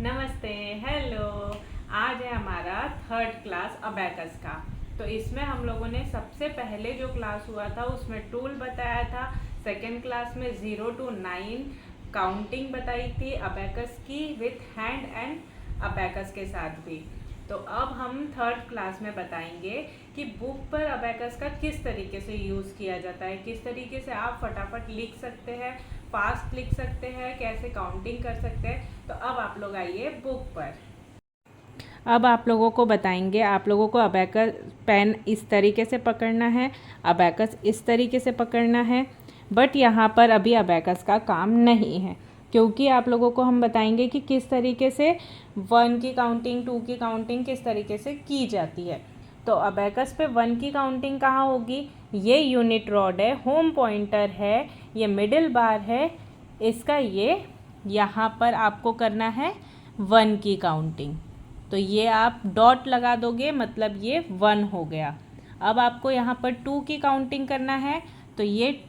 नमस्ते, हेलो। आज है हमारा थर्ड क्लास अबैकस का। तो इसमें हम लोगों ने सबसे पहले जो क्लास हुआ था उसमें टूल बताया था। सेकेंड क्लास में 0 to 9 काउंटिंग बताई थी अबैकस की विथ हैंड एंड अबैकस के साथ भी। तो अब हम थर्ड क्लास में बताएंगे कि बुक पर अबैकस का किस तरीके से यूज़ किया जाता है, किस तरीके से आप फटाफट लिख सकते हैं, फास्ट लिख सकते हैं, कैसे काउंटिंग कर सकते हैं। तो अब आप लोग आइए बुक पर। अब आप लोगों को बताएंगे, आप लोगों को अबैकस पेन इस तरीके से पकड़ना है, अबैकस इस तरीके से पकड़ना है। बट यहाँ पर अभी अबैकस का काम नहीं है, क्योंकि आप लोगों को हम बताएंगे कि किस तरीके से 1 की काउंटिंग, 2 की काउंटिंग किस तरीके से की जाती है। तो अबैकस पे 1 की काउंटिंग कहाँ होगी? ये यूनिट रॉड है, होम पॉइंटर है, ये मिडिल बार है, इसका ये यहाँ पर आपको करना है 1 की काउंटिंग। तो ये आप डॉट लगा दोगे, मतलब ये 1 हो गया। अब आपको यहाँ पर 2 की काउंटिंग करना है, तो ये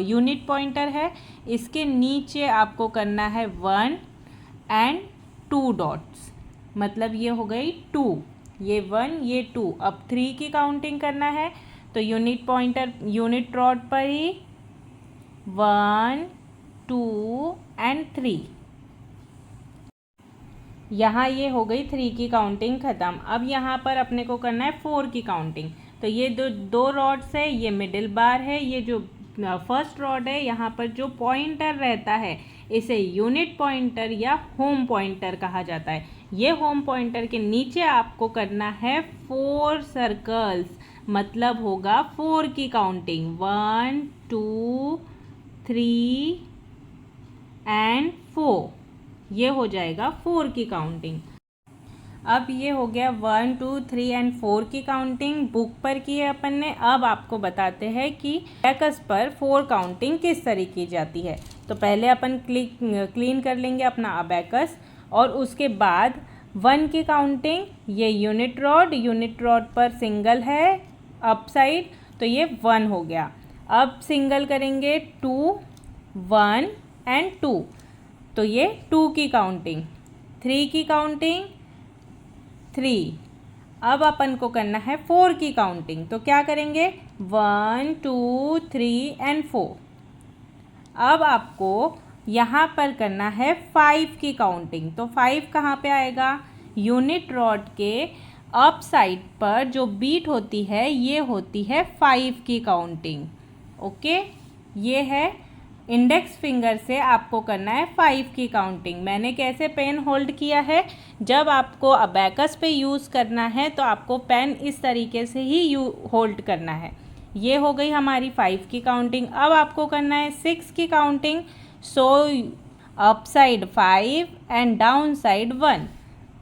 यूनिट पॉइंटर है, इसके नीचे आपको करना है 1 एंड 2 डॉट्स, मतलब ये हो गई 2, ये 1 ये 2। अब 3 की काउंटिंग करना है, तो यूनिट पॉइंटर यूनिट रॉड पर ही 1 2 एंड 3। यहाँ ये हो गई 3 की काउंटिंग ख़त्म। अब यहाँ पर अपने को करना है 4 की काउंटिंग। तो ये दो रॉड्स है, ये मिडिल बार है, ये जो फर्स्ट रॉड है, यहाँ पर जो पॉइंटर रहता है इसे यूनिट पॉइंटर या होम पॉइंटर कहा जाता है। ये होम पॉइंटर के नीचे आपको करना है 4 सर्कल्स, मतलब होगा 4 की काउंटिंग, 1 2 3 एंड 4, ये हो जाएगा 4 की काउंटिंग। अब ये हो गया 1 2 3 एंड 4 की काउंटिंग बुक पर की है अपन ने। अब आपको बताते हैं कि अबैकस पर 4 काउंटिंग किस तरीके की जाती है। तो पहले अपन क्लीन कर लेंगे अपना अबैकस, और उसके बाद 1 की काउंटिंग, ये यूनिट रॉड पर सिंगल है अप साइड, तो ये 1 हो गया। अब सिंगल करेंगे 2 1 एंड 2, तो ये 2 की काउंटिंग। 3 की काउंटिंग 3। अब अपन को करना है 4 की काउंटिंग, तो क्या करेंगे 1 2 3 एंड 4। अब आपको यहाँ पर करना है 5 की काउंटिंग। तो 5 कहाँ पे आएगा? यूनिट रॉड के अप साइड पर जो बीट होती है ये होती है 5 की काउंटिंग। ओके, ये है इंडेक्स फिंगर से आपको करना है 5 की काउंटिंग। मैंने कैसे पेन होल्ड किया है, जब आपको अबैकस पे यूज़ करना है तो आपको पेन इस तरीके से ही होल्ड करना है। ये हो गई हमारी 5 की काउंटिंग। अब आपको करना है 6 की counting. So up side 5 and down side 1,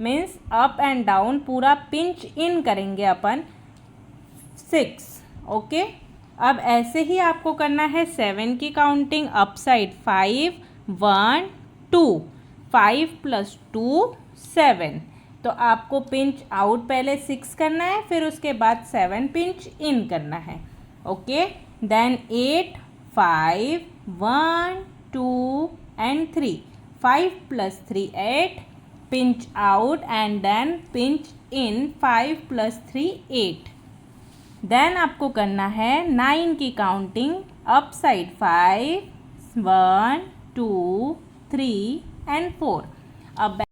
means up and down पूरा पिंच इन करेंगे अपन 6। ओके, अब ऐसे ही आपको करना है 7 की काउंटिंग। Up side 5 1 2, 5 + 2 7। तो आपको पिंच आउट पहले 6 करना है, फिर उसके बाद 7 पिंच इन करना है। Okay, then 8 5 1 2 and 3, 5 + 3 8, pinch out and then pinch in 5 + 3 8। देन आपको करना है 9 की काउंटिंग। Up side 5 1 2 3 and 4। अब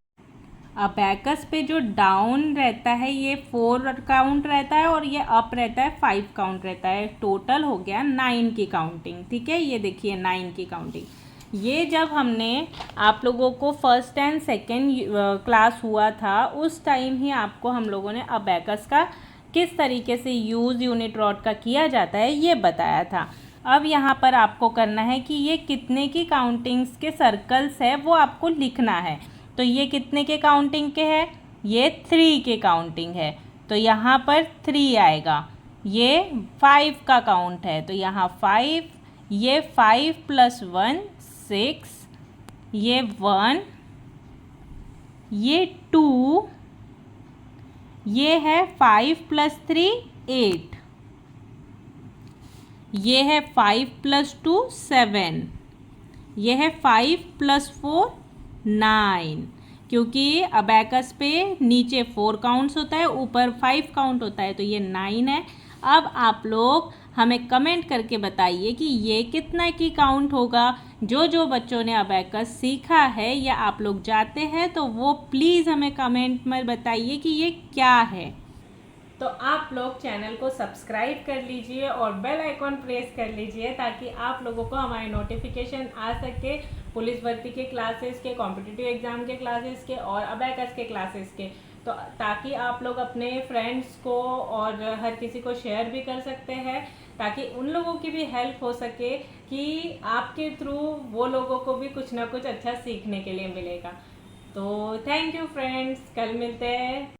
अबैकस पे जो डाउन रहता है ये 4 काउंट रहता है, और ये अप रहता है 5 काउंट रहता है। टोटल हो गया 9 की काउंटिंग। ठीक है, ये देखिए 9 की काउंटिंग। ये जब हमने आप लोगों को फर्स्ट एंड सेकेंड क्लास हुआ था उस टाइम ही आपको हम लोगों ने अबैकस का किस तरीके से यूज़ यूनिट रॉड का किया जाता है ये बताया था। अब यहाँ पर आपको करना है कि ये कितने की काउंटिंग्स के सर्कल्स है वो आपको लिखना है। तो ये कितने के काउंटिंग के है? ये 3 के काउंटिंग है, तो यहाँ पर 3 आएगा। ये 5 का काउंट है, तो यहाँ 5, ये 5 + 1 6, ये 1, ये 2, ये है 5 + 3 8, ये है 5 + 2 7, ये है 5 + 4 9, क्योंकि अबैकस पे नीचे 4 काउंट्स होता है, ऊपर 5 काउंट होता है, तो ये 9 है। अब आप लोग हमें कमेंट करके बताइए कि ये कितना की काउंट होगा। जो बच्चों ने अबैकस सीखा है या आप लोग जाते हैं तो वो प्लीज़ हमें कमेंट में बताइए कि ये क्या है। तो आप लोग चैनल को सब्सक्राइब कर लीजिए और बेल आइकॉन प्रेस कर लीजिए ताकि आप लोगों को हमारे नोटिफिकेशन आ सके पुलिस भर्ती के क्लासेस के, कॉम्पिटिटिव एग्ज़ाम के क्लासेस के और अबैकस के क्लासेस के। तो ताकि आप लोग अपने फ्रेंड्स को और हर किसी को शेयर भी कर सकते हैं ताकि उन लोगों की भी हेल्प हो सके कि आपके थ्रू वो लोगों को भी कुछ ना कुछ अच्छा सीखने के लिए मिलेगा। तो थैंक यू फ्रेंड्स, कल मिलते हैं।